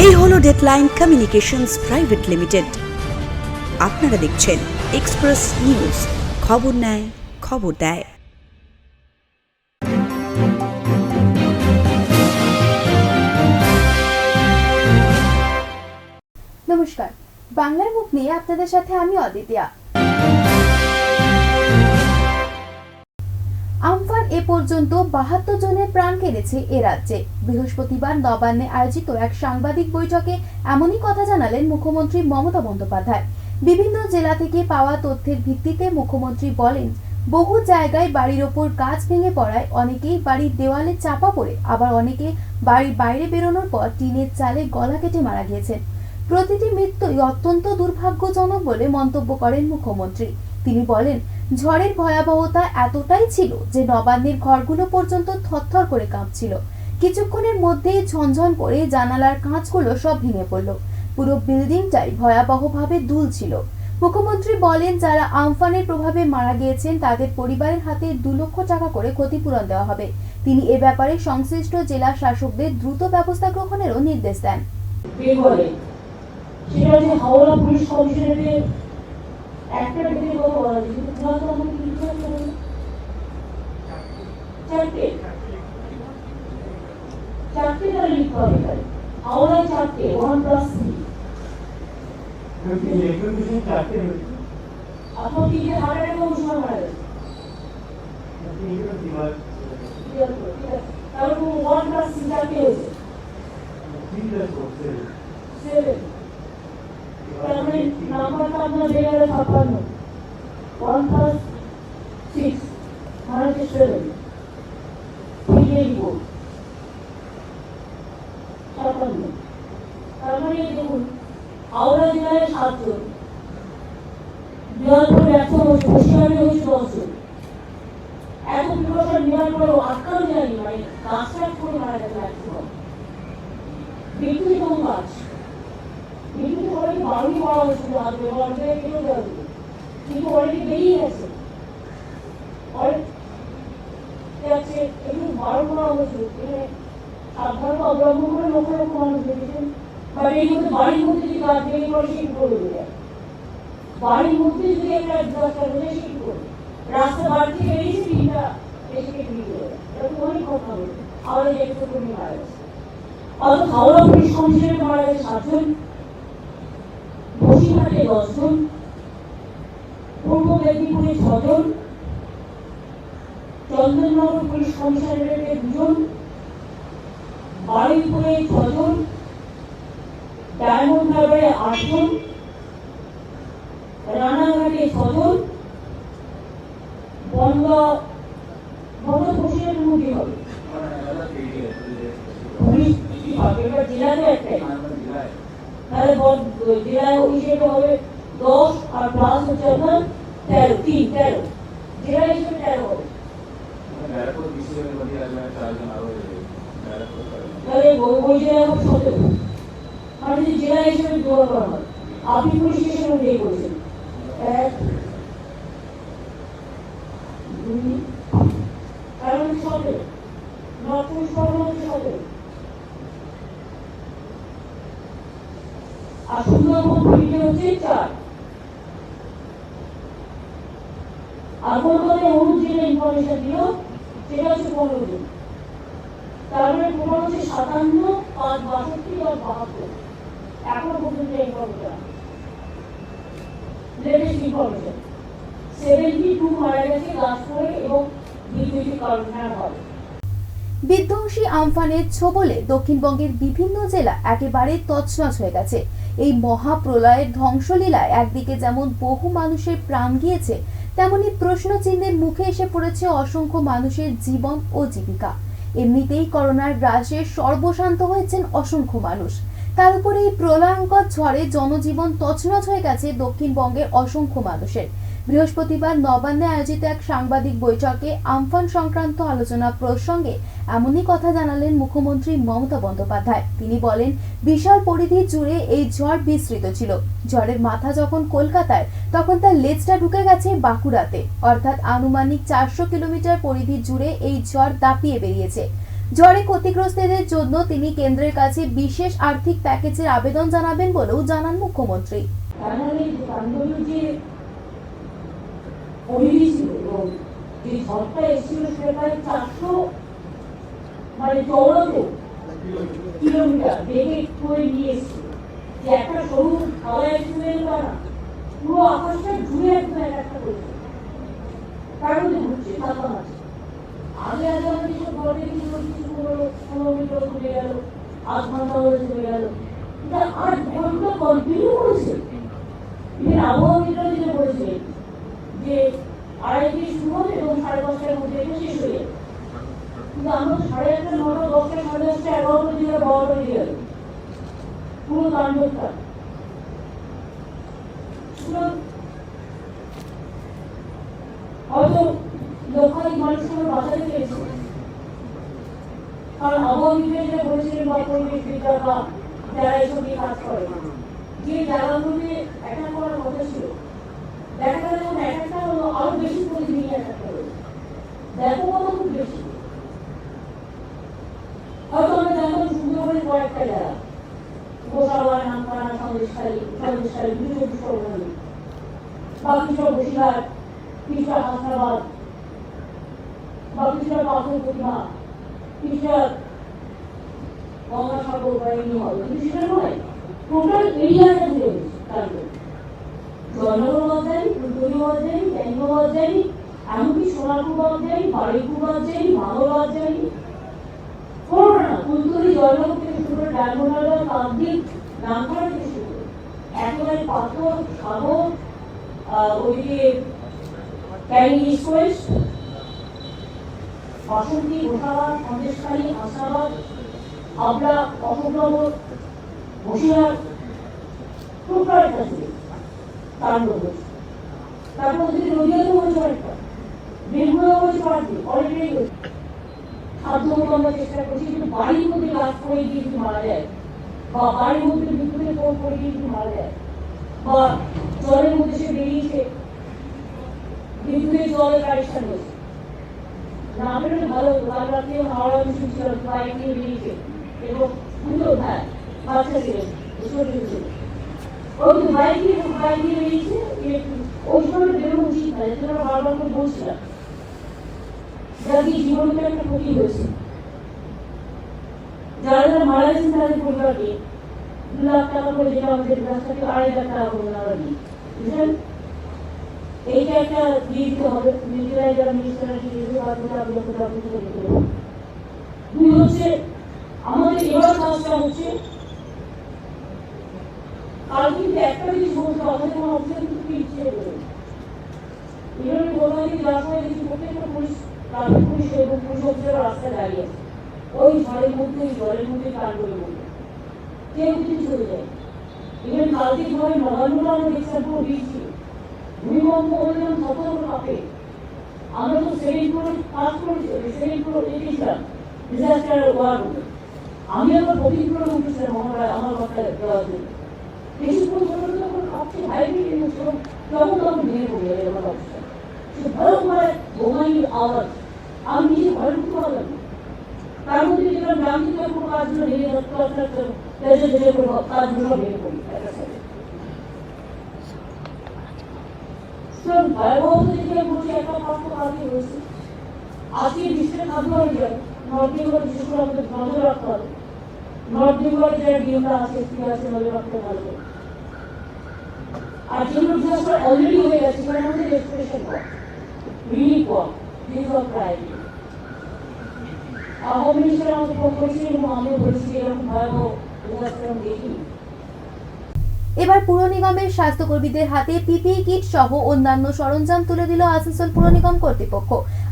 এই হলো deadline communications private limited. আপনারা দেখছেন এক্সপ্রেস নিউজ, খবর নেয়, খবর দেয়। নমস্কার, বাংলার মুখ নিয়ে আপনাদের সাথে আমি অদিতিয়া। আমফান এ পর্যন্ত 72 জনের প্রাণ কেড়েছে এ রাজ্যে। বৃহস্পতিবার নবান্নে আয়োজিত এক সাংবাদিক বৈঠকে এমনই কথা জানালেন মুখ্যমন্ত্রী মমতা বন্দ্যোপাধ্যায়। বিভিন্ন জেলা থেকে পাওয়া তথ্যের ভিত্তিতে মুখ্যমন্ত্রী বলেন, বহু জায়গায় বাড়ির ওপর গাছ ভেঙে পড়ায় অনেকেই বাড়ির দেওয়ালে চাপা পড়ে, আবার অনেকে বাড়ির বাইরে বেরোনোর পর টিনের চালে গলা কেটে মারা গিয়েছেন। প্রতিটি মৃত্যুই অত্যন্ত দুর্ভাগ্যজনক বলে মন্তব্য করেন মুখ্যমন্ত্রী। তিনি বলেন, ঝড়ের ভয়াবহতা এতটাই ছিল যে নবান্নের ঘরগুলো পর্যন্ত থরথর করে কাঁপছিল। কিছুক্ষণের মধ্যেই ঝনঝন করে জানালার কাঁচগুলো সব ভেঙে পড়ল। পুরো বিল্ডিংটাই ভয়াবহভাবে দুলছিল। মুখ্যমন্ত্রী বলেন, যারা আমফানের প্রভাবে মারা গিয়েছেন তাদের পরিবারের হাতে 2 লক্ষ টাকা করে ক্ষতিপূরণ দেওয়া হবে। তিনি এ ব্যাপারে সংশ্লিষ্ট জেলা শাসকদের দ্রুত ব্যবস্থা গ্রহণেরও নির্দেশ দেন। সেটা যে হাওড়া পুলিশ কমিশনারের একটা ডেটের কথা বলা হয়েছে, কিন্তু তোমার তো আমাকে লিখতে হবে চারটে তারা লিখতে হবে। হাওড়ায় 4টে 1+3 আপনার তিনটে হার্ট অ্যাটাক সময় মারা গেছে। তাহলে 1+3 চারটে হয়েছে 7। নাম্বারটা আপনার বেড়ে গেলে 56, 1+6 মানে 7 56। তার মানে দেখুন, হাওড়া জেলায় 7 জন, বিহারপুর ব্যর্থ হয়েছে, পশ্চিমবঙ্গে হয়েছে 10 জন। এত প্রিকশন নেওয়ার পরেও আটকানো যায়নি, মানে গাছটা করে মারা গেছে একদম। বিদ্যুৎ এবং গাছ বিদ্যুৎ অলরেডি বাড়ি করা হয়েছিল, আসবে অঞ্চলে কেউ যাবে, কিন্তু অলরেডি বেরিয়ে গেছে। যাচ্ছে একটু বারণ করা হয়েছিল, সাবধানতা অবলম্বন করে লক্ষ লক্ষ মানুষ দেখেছেন। বাট এই মধ্যে বাড়ির মধ্যে যদি গাছ ভেঙে পড়ে সে কি করবে? বাড়ির মধ্যে যদি একটা ডিজাস্টার হয়ে সে কি করবে? রাস্তা বাড়ি থেকে বেরিয়েছে, তিনটা এসে কেটে নিয়ে যাবে, এরকম অনেক কথা বলবে। আবার এই একটা কর্মী মারা গেছে। অর্থাৎ হাওড়া পুলিশ কমিশনারে মারা গেছে 7 জন, বসিরহাটে 10 জন, পূর্ব মেদিনীপুরে 6 জন, চন্দননগর পুলিশ কমিশনারেটে 2 জন, বারুইপুরে 6 জন, ডায়মন্ড হারবারে 8 জন, রানাঘাটে 6 জন, বনগা বসিরহাটের মধ্যে হবে পুলিশ জেলাতে একটাই, তাহলে জেলায় হিসেবে হবে 10 আর প্লাস হচ্ছে আপনার 13 জেলা হিসেবে 13 হবে। তাহলে ওই জেলায় হবে 17, মানে যদি জেলা হিসেবে জোগাড় করা হয়। আপনি পুলিশ স্টেশন অনুযায়ী করেছেন 1 2 কারণ 17 নর্থ পুলিশ প্রবলেম হচ্ছে 17। আর সুন্দরবন ফিল্ডে হচ্ছে 4। আর কলকাতায় অনুজ যেটা ইনফরমেশন দিল সেটা হচ্ছে 15 জন। তার মানে প্রমাণ হচ্ছে 57, 5, 62 আর 72 এখনো পর্যন্ত ইনফরমেশন, লেটেস্ট ইনফরমেশন 72 মারা গেছে গাছ পড়ে এবং বিদ্যুতের কারণে হয়। বিধ্বংসী আমফানের ছোবলে দক্ষিণবঙ্গের বিভিন্ন জেলা একেবারে তছনছ হয়ে গেছে। এই মহাপ্রলয়ের ধ্বংসলীলায় একদিকে যেমন বহু মানুষের প্রাণ গিয়েছে, তেমনি প্রশ্নচিহ্নের মুখে এসে পড়েছে অসংখ্য মানুষের জীবন ও জীবিকা। এমনিতেই করোনার গ্রাসে সর্বশান্ত হয়েছেন অসংখ্য মানুষ, তার উপরে এই প্রলয়ঙ্কর ঝড়ে জনজীবন তছনছ হয়ে গেছে দক্ষিণবঙ্গের অসংখ্য মানুষের। বৃহস্পতিবার নবান্নে আয়োজিত এক সাংবাদিক বৈঠকে আমফান সংক্রান্ত আলোচনা প্রসঙ্গে এমনই কথা জানালেন মুখ্যমন্ত্রী মমতা বন্দ্যোপাধ্যায়। তিনি বলেন, বিশাল পরিধি জুড়ে এই ঝড় বিস্তৃত ছিল। ঝড়ের মাথা যখন কলকাতায়, তখন তার লেজটা ঢুকে গেছে বাঁকুড়াতে, অর্থাৎ আনুমানিক 400 কিলোমিটার পরিধি জুড়ে এই ঝড় দাপিয়ে বেরিয়েছে। ঝড়ে ক্ষতিগ্রস্তদের জন্য তিনি কেন্দ্রের কাছে বিশেষ আর্থিক প্যাকেজের আবেদন জানাবেন বলেও জানান মুখ্যমন্ত্রী। যে ঝড়টা এসেছিল সেটা প্রায় 400 মানে 14 কিলোমিটার বেগে করে নিয়ে এসেছিল। যে একটা সরু খাওয়ায় শুনে না, পুরো আকাশটা ঘুরে একদম একটা করেছে, তার মধ্যে ঘুরছে তাপমান আছে। আগে আগে আমরা কিছু ঘরে কিছু 15 মিটার ঘুরে গেল, 8 ঘন্টা হয়ে চলে গেল, এটা 8 ঘন্টা কন্টিনিউ করেছে। আবহাওয়া বিজ্ঞানী যেটা বলেছে যে 2:30 শুরু হবে এবং 5:30টার মধ্যে এটা শেষ হয়ে যাবে, কিন্তু আমরা 8:30, 9টা, 10টা, 10:30, 11টা দিকে 12টা বেজে গেল পুরো তাণ্ডবটা। হয়তো লক্ষাধিক মানুষকে বাঁচাতে পেরেছে, কারণ আবহাওয়া বিজ্ঞানী যেটা বলেছিলেন বা পরিবেশবিদরা বা যারা এসব নিয়ে কাজ করে, যে জায়গাগুলোতে অ্যাটাক করার কথা ছিল দেখা গেল যখন অ্যাটাকটা হলো আরো বেশি পরিধি অ্যাটাকটা হলো, ব্যাপকতা খুব বেশি। হয়তো আমরা জানতাম সুন্দরবনের কয়েকটা জায়গা, গোসাবার, নামখানা, সন্দেশখালী, 24 পরগনা, বা কিছুটা বসিরহাট, কিছুটা হাসনাবাদ, বা কিছুটা পাথর প্রতিমা, কিছুটা গঙ্গাসাগর বা এমনি হবে, কিন্তু সেটা নয়, টোটাল এরিয়াটা জুড়ে গেছে। তারপরে জয়নগর বাদ যায়নি, ফুলতলি বাদ যায়নি, ট্যাঙ্গো বাদ যায়নি, এমনকি সোনারপুর বাদ যায়নি, বারুইপুর বাদ যায়নি, ভাঙর বাদ যায়নি, কোনোটা না। ফুলতলি, জয়নগর থেকে শুরু করে ডায়মন্ডহারবার, কাকদ্বীপ, নামখানা থেকে শুরু করে একেবারে পাথর, সাগর, ওইদিকে ক্যানিং ইস্ট ওয়েস্ট, বাসন্তী, গোসাবার, সন্দেশখালী, হাসনাবাদ, হাবড়া, অশোকনগর, বসিরহাট, টোটাল একটা ছিল তাণ্ডব হয়েছে। তারপর ওদিকে নদীয়াতে হয়েছে অনেকটা, বেলগুড়া হয়েছে পার্টি, অলরেডি হয়েছে। সাধ্যমতো আমরা চেষ্টা করছি, কিন্তু বাড়ির মধ্যে লাভ করে গিয়ে যদি মারা যায়, বা বাড়ির মধ্যে বিদ্যুতের কোপ করে গিয়ে যদি মারা যায়, বা জলের মধ্যে সে বেরিয়েছে, বিদ্যুতের জলের কানেকশন হয়েছে, না বেরোলে ভালো। কাল রাত্রে হাওড়া মিশন ছিল, বাইক নিয়ে বেরিয়েছে এবং দুটো ভাই বাচ্চা ছিলেন, ওই বাইক নিয়ে বেরিয়েছে। ওই সময় বেরোনো উচিত না, যেটা আমরা বারবার করে বলছিলাম, যাদের জীবনকে একটা ক্ষতি হয়েছে, যারা যারা মারা গেছেন তাদের পরিবারকে 2 লাখ টাকা করে, যেটা আমাদের রাস্তা থেকে 2.5 লাখ টাকা করে আমরা দিই, বুঝলেন? এইটা একটা দিয়ে দিতে হবে। মিলিটারি যারা মিনিস্টাররা দিয়ে দেবে, দুই হচ্ছে আমাদের এবার কাজটা হচ্ছে, কাল কিন্তু একটা জিনিস বলতে আমাদের কোনো অফিসার কিন্তু ইচ্ছে করবে এভাবে কোথাও থেকে যাওয়ার সময় দেখি প্রত্যেকটা পুলিশ, ট্রাফিক পুলিশ এবং পুলিশ অফিসাররা রাস্তায় দাঁড়িয়ে আছে, ওই ঝড়ের মধ্যে, ওই জলের মধ্যে, কাণ্ডের মধ্যে কেউ কিন্তু চলে যায়। ইভেন কালকে কিভাবে নবান্নটা আমরা দেখছিলাম পুরো দিয়েছি, ভূমিকম্প হলে যেমন সতর্ক কাঁপে, আমরা তো সেকেন্ড ফ্লোরে কাজ করেছি, সেকেন্ড ফ্লোর দেখেছিলাম ডিজাস্টার ওয়ার রুমে, আমি আবার 14 ফ্লোরে উঠেছিলাম আমার বাসায় দেওয়ার জন্য। কিছুক্ষণ পর্যন্ত যখন কাঁপছে হাইব্রিড তখন তখন ভেঙে পড়ে যাবে আমার অবস্থা, সে ভালো করে বোমাইয়ের আওয়াজ, আমি নিজে ঘরে ঢুকতে পারলাম না। তার মধ্যে যেটা জানতে কোনো কাজগুলো ভেঙে কাজগুলো ভেঙে পড়ি একটা সাথে। ভয়াবহতা যদি আমি বলছি, একটা পাত্র কাজই হয়েছে। আজকে বিশ্বের খাদ্য হয়ে যাবে, নর্থ বেঙ্গল বিশেষ করে আমাদের নজর রাখতে হবে। নর্থ বেঙ্গলে যারা ডিএমরা আছে, আছে, নজর রাখতে পারবে। আর যেগুলো ডিজাস্টার অলরেডি হয়ে গেছে, সেখানে আমাদের restoration work, relief work, this of priority. Home minister আমাকে ফোন করেছিলেন এবং আমিও বলেছি এরকম ভয়াবহ ডিজাস্টার আমি দেখিনি। এবার পুর নিগমের স্বাস্থ্যকর্মীদের হাতে পিপিই কিট সহ অন্যান্য সরঞ্জাম তুলে দিল আসানসোল পুর নিগম কর্তৃপক্ষ।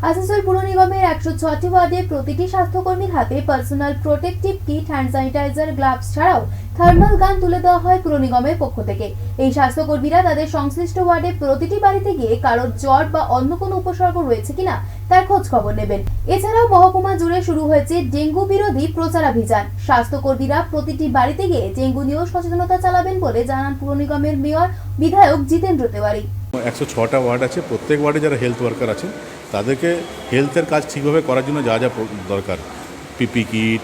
আসানসোল পুর নিগমের 106টি ওয়ার্ডে প্রতিটি স্বাস্থ্যকর্মীর হাতে personal protective kit, hand sanitiser, gloves ছাড়াও থার্মাল গান তুলে দেওয়া হয় পুর নিগমের পক্ষ থেকে। এই স্বাস্থ্যকর্মীরা তাদের সংশ্লিষ্ট ওয়ার্ডে প্রতিটি বাড়িতে গিয়ে কারোর জ্বর বা অন্য কোনো উপসর্গ রয়েছে কিনা তার খোঁজ খবর নেবেন। এছাড়াও মহকুমা জুড়ে শুরু হয়েছে ডেঙ্গু বিরোধী প্রচারাভিযান। স্বাস্থ্যকর্মীরা প্রতিটি বাড়িতে গিয়ে ডেঙ্গু নিয়েও সচেতনতা চালাবেন বলে জানান পুর নিগমের মেয়র বিধায়ক জিতেন্দ্র তিওয়ারি। 106টা ওয়ার্ড আছে, প্রত্যেক ওয়ার্ডে যারা হেলথ ওয়ার্কার আছেন তাদেরকে হেলথের কাজ ঠিকভাবে করার জন্য যা যা দরকার, পিপি কিট,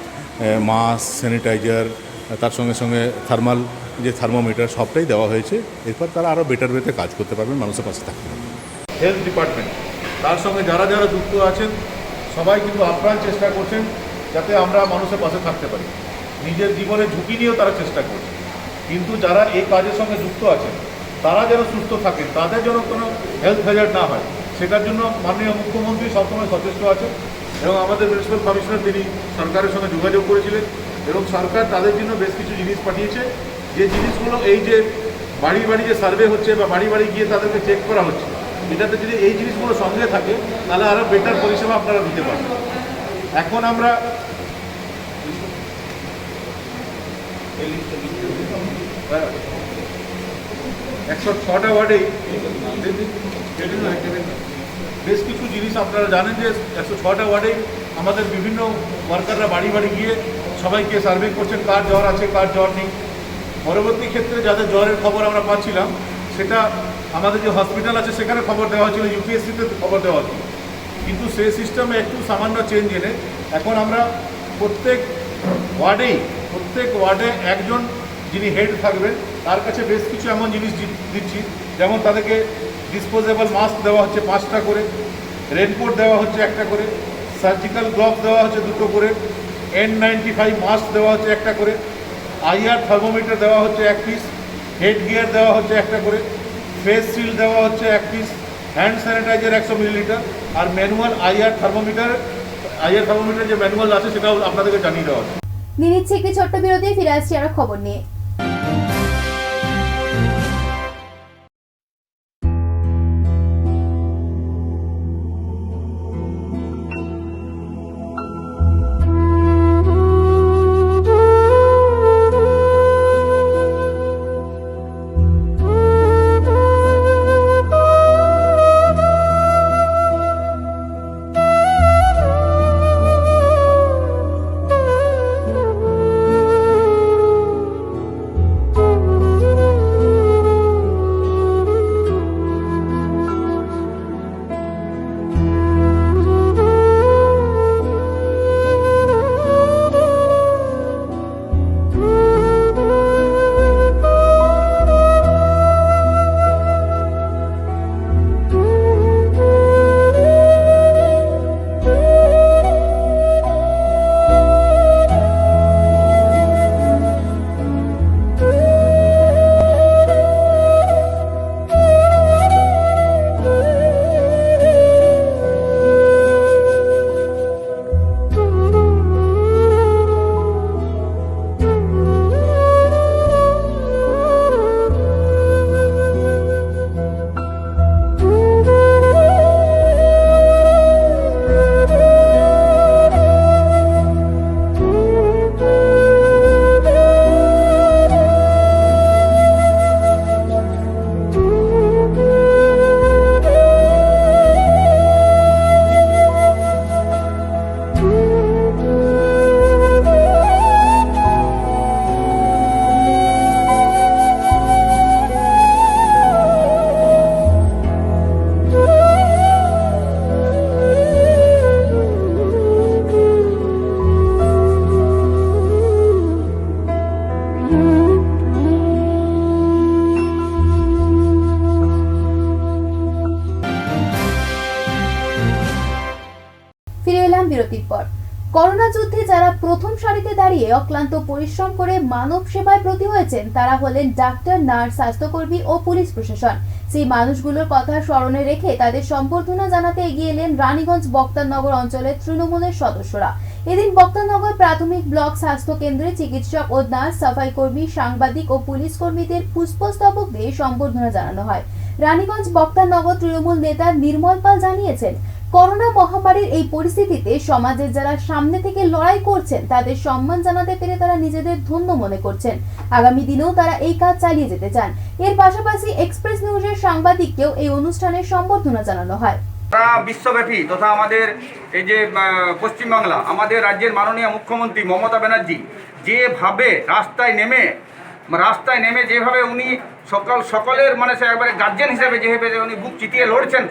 মাস্ক, স্যানিটাইজার, তার সঙ্গে সঙ্গে থার্মাল যে থার্মোমিটার সবটাই দেওয়া হয়েছে। এরপর তারা আরও বেটার ওয়েতে কাজ করতে পারবেন, মানুষের পাশে থাকতে পারবেন। হেলথ ডিপার্টমেন্ট তার সঙ্গে যারা যারা যুক্ত আছেন সবাই কিন্তু আপ্রাণ চেষ্টা করছেন যাতে আমরা মানুষের পাশে থাকতে পারি। নিজের জীবনে ঝুঁকি নিয়েও তারা চেষ্টা করছে, কিন্তু যারা এই কাজের সঙ্গে যুক্ত আছেন তারা যেন সুস্থ থাকেন, তাদের যেন কোনো হেলথ হ্যাজার্ড না হয়, সেটার জন্য মাননীয় মুখ্যমন্ত্রী সবসময় সচেষ্ট আছেন। এবং আমাদের মিউনিসিপ্যাল কমিশনার তিনি সরকারের সঙ্গে যোগাযোগ করেছিলেন এবং সরকার তাদের জন্য বেশ কিছু জিনিস পাঠিয়েছে, যে জিনিসগুলো এই যে বাড়ি বাড়ি যে সার্ভে হচ্ছে বা বাড়ি বাড়ি গিয়ে তাদেরকে চেক করা হচ্ছে, এটাতে যদি এই জিনিসগুলো সঙ্গে থাকে তাহলে আরও বেটার পরিষেবা আপনারা দিতে পারবেন। এখন আমরা 106টা ওয়ার্ডেই বেশ কিছু জিনিস আপনারা জানেন যে 106টা ওয়ার্ডেই আমাদের বিভিন্ন ওয়ার্কাররা বাড়ি বাড়ি গিয়ে সবাইকে সার্ভে করছেন কার জ্বর আছে কার জ্বর নেই। পরবর্তী ক্ষেত্রে যাদের জ্বরের খবর আমরা পাচ্ছিলাম সেটা আমাদের যে হসপিটাল আছে সেখানে খবর দেওয়া হচ্ছিল, ইউপিএসসিতে খবর দেওয়া হচ্ছিল, কিন্তু সেই সিস্টেমে একটু সামান্য চেঞ্জ এনে এখন আমরা প্রত্যেক ওয়ার্ডে একজন যিনি হেড থাকবেন তার কাছে বেশ কিছু এমন জিনিস দিচ্ছি, যেমন তাদেরকে ডিসপোজেবল মাস্ক দেওয়া হচ্ছে 5টা করে, রেনকোট দেওয়া হচ্ছে 1টা করে, সার্জিক্যাল গ্লাভস দেওয়া হচ্ছে 2টো করে, N95 মাস্ক দেওয়া হচ্ছে 1টা করে, IR থার্মোমিটার দেওয়া হচ্ছে 1 পিস, হেড গিয়ার দেওয়া হচ্ছে 1টা করে, ফেস শিল্ড দেওয়া হচ্ছে 1 পিস, হ্যান্ড স্যানিটাইজার 100 মিলিলিটার, আর ম্যানুয়াল IR থার্মোমিটার যে ম্যানুয়াল আছে সেটাও আপনাদেরকে জানিয়ে দেওয়া হচ্ছে। নিয়ে নিচ্ছে একটি ছোট্ট বিরতি, ফিরে আসছি আরো খবর নিয়ে। বিরতির পর করোনা যুদ্ধে যারা প্রথম সারিতে দাঁড়িয়ে অক্লান্ত পরিশ্রম করে মানব সেবায় ব্রতী হয়েছেন তারা হলেন ডাক্তার, নার্স, স্বাস্থ্যকর্মী ও পুলিশ প্রশাসন। সেই মানুষগুলোর কথা স্মরণে রেখে তাদের সম্বর্ধনা জানাতে এগিয়ে এলেন রানীগঞ্জ বক্তারনগর অঞ্চলের তৃণমূলের সদস্যরা। এদিন বক্তারনগর প্রাথমিক ব্লক স্বাস্থ্য কেন্দ্রে চিকিৎসক ও নার্স, সাফাই কর্মী, সাংবাদিক ও পুলিশ কর্মীদের পুষ্পস্তবক দিয়ে সম্বর্ধনা জানানো হয়। রানীগঞ্জ বক্তারনগর তৃণমূল নেতা নির্মল পাল জানিয়েছেন, করোনা মহামারীর এই পরিস্থিতিতে সমাজের যারা সামনে থেকে লড়াই করছেন তাদের সম্মান জানাতে পেরে তারা নিজেদের ধন্য মনে করছেন। আগামী দিনেও তারা এই কাজ চালিয়ে যেতে চান। এর পাশাপাশি এক্সপ্রেস নিউজের সাংবাদিককেও এই অনুষ্ঠানে সম্বর্ধনা জানানো হয়। সারা বিশ্বব্যাপী তথা আমাদের এই যে পশ্চিমবাংলা, আমাদের রাজ্যের মাননীয় মুখ্যমন্ত্রী মমতা ব্যানার্জি যেভাবে রাস্তায় নেমে যেভাবে উনি সকলের মানে একবারে গার্জেন হিসেবে যেভাবে উনি বুক চিতিয়ে লড়ছেন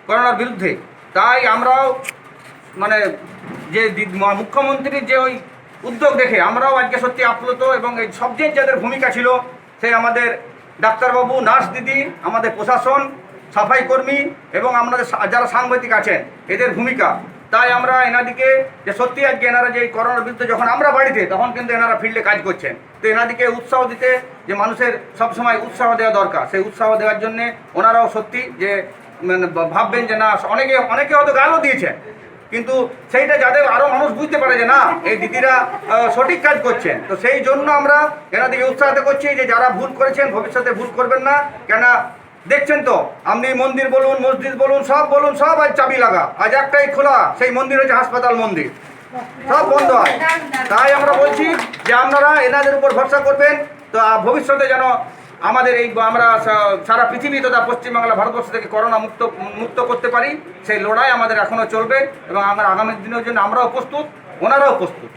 করোনার বিরুদ্ধে, তাই আমরাও মানে যে মুখ্যমন্ত্রীর যে ওই উদ্যোগ দেখে আমরাও আজকে সত্যি আপ্লুত, এবং এই সবচেয়ে যাদের ভূমিকা ছিল সে আমাদের ডাক্তারবাবু, নার্স দিদি, আমাদের প্রশাসন, সাফাই কর্মী এবং আমাদের যারা সাংবাদিক আছেন, এদের ভূমিকা। তাই আমরা এনাদিকে যে সত্যি আজকে এনারা যে এই করোনার বিরুদ্ধে যখন আমরা বাড়িতে, তখন কিন্তু এনারা ফিল্ডে কাজ করছেন। তো এনাদিকে উৎসাহ দিতে, যে মানুষের সবসময় উৎসাহ দেওয়া দরকার, সেই উৎসাহ দেওয়ার জন্যে ওনারাও সত্যি যে মানে ভাববেন যে না, অনেকে হয়তো গালও দিয়েছেন, কিন্তু সেইটা যাতে আরও মানুষ বুঝতে পারে যে না, এই দিদিরা সঠিক কাজ করছেন। তো সেই জন্য আমরা এনাদিকে উৎসাহিত করছি যে যারা ভুল করেছেন ভবিষ্যতে ভুল করবেন না। কেন দেখছেন তো আপনি, মন্দির বলুন, মসজিদ বলুন, সব আজ চাবি লাগা, আজ একটাই খোলা, সেই মন্দির হচ্ছে হাসপাতাল মন্দির, সব বন্ধ হয়। তাই আমরা বলছি যে আপনারা এনাদের উপর ভরসা করবেন, তো ভবিষ্যতে যেন আমাদের এই আমরা সারা পৃথিবী তথা পশ্চিমবাংলা, ভারতবর্ষ থেকে করোনা মুক্ত করতে পারি। সেই লড়াই আমাদের এখনও চলবে, এবং আমরা আগামী দিনের জন্য আমরাও প্রস্তুত, ওনারাও প্রস্তুত।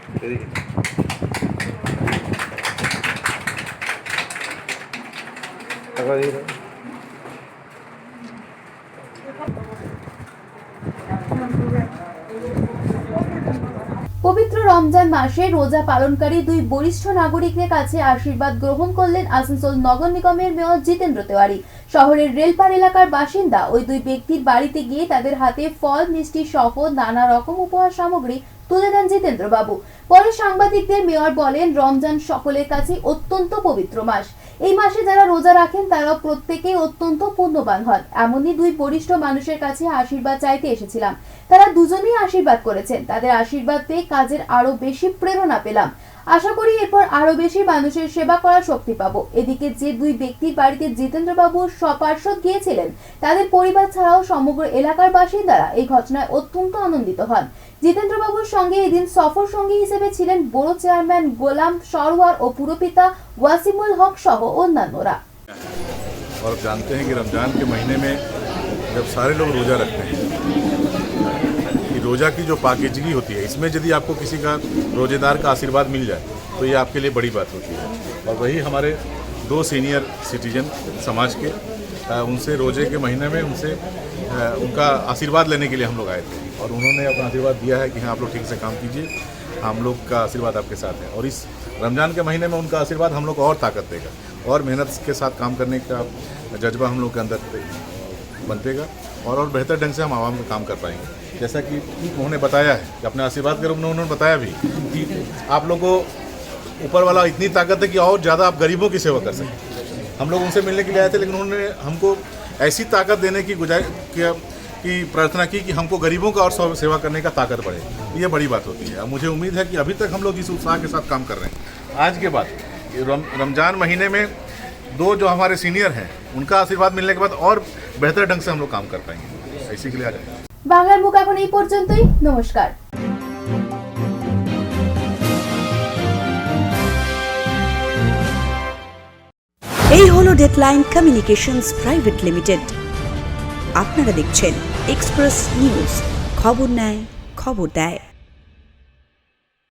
পবিত্র রমজান মাসে রোজা পালনকারী দুই বরিষ্ঠ নাগরিকের কাছে আশীর্বাদ গ্রহণ করলেন আসানসোল নগর নিগমের মেয়র জিতেন্দ্র তেওয়ারি। শহরের রেলপার এলাকার বাসিন্দা ওই দুই ব্যক্তির বাড়িতে গিয়ে তাদের হাতে ফল, মিষ্টি সহ নানা রকম উপহার সামগ্রী তুলে দেন জিতেন্দ্র বাবু। পরে সাংবাদিকদের মেয়র বলেন, রমজান সকলের কাছে অত্যন্ত পবিত্র মাস। এই মাসে যারা রোজা রাখেন তারা প্রত্যেকেই অত্যন্ত পুণ্যবান হন। এমনই দুই বরিষ্ঠ মানুষের কাছে আশীর্বাদ চাইতে এসেছিলাম। তারা দুজনেই আশীর্বাদ করেছেন। তাদের আশীর্বাদ পেয়ে কাজের আরো বেশি প্রেরণা পেলাম। আশা করি এরপর আরো বেশি মানুষের সেবা করার শক্তি পাবো। এদিকে যে দুই ব্যক্তির বাড়িতে জিতেন্দ্র বাবু সপার্ষদ গিয়েছিলেন, তাদের পরিবার ছাড়াও সমগ্র এলাকার বাসিন্দারা এই ঘটনায় অত্যন্ত আনন্দিত হন। জিতেন্দ্র বাবুর সঙ্গে এদিন সফর সঙ্গী হিসেবে ছিলেন বড় চেয়ারম্যান গোলাম সরওয়ার ও পুরপিতা ওয়াসিমুল হক সহ অন্যান্যরা। और आप जानते हैं कि रमज़ान के महीने में जब सारे लोग रोज़ा रखते हैं, कि रोज़ा की जो पाकीज़गी होती है, इसमें यदि आपको किसी का रोज़ेदार का आशीर्वाद मिल जाए तो ये आपके लिए बड़ी बात होती है। और वही हमारे दो सीनियर सिटीजन समाज के, उनसे रोज़े के महीने में उनसे उनका आशीर्वाद लेने के लिए हम लोग आए थे, और उन्होंने अपना आशीर्वाद दिया है कि हाँ, आप लोग ठीक से काम कीजिए, हम लोग का आशीर्वाद आपके साथ है। और इस रमज़ान के महीने में उनका आशीर्वाद हम लोग को और ताकत देगा, और मेहनत के साथ काम करने का जज्बा हम लोग के अंदर बनतेगा, और बेहतर ढंग से हम आवाम का काम कर पाएंगे। जैसा कि उन्होंने बताया है कि अपने आशीर्वाद के रूप में उन्होंने बताया भी कि आप लोग को ऊपर वाला इतनी ताकत है कि और ज़्यादा आप गरीबों की सेवा कर सकें। हम लोग उनसे मिलने के लिए आए थे, लेकिन उन्होंने हमको ऐसी ताकत देने की की प्रार्थना की कि हमको गरीबों का और सेवा करने का ताकत बढ़े। ये बड़ी बात होती है। मुझे उम्मीद है कि अभी तक हम लोग इस उत्साह के साथ काम कर रहे हैं। आज के बाद रमज़ान महीने में दो जो हमारे सीनियर हैं, उनका आशीर्वाद मिलने के बाद और बेहतर ढंग से हम लोग काम कर पाएंगे। इसी के लिए आ जाए। বাংলার মুখ এখন এই পর্যন্তই। নমস্কার। এই হলো ডেডলাইন কমিউনিকেশনস প্রাইভেট লিমিটেড। আপনারা দেখছেন এক্সপ্রেস নিউজ, খবর নেয়, খবর দেয়।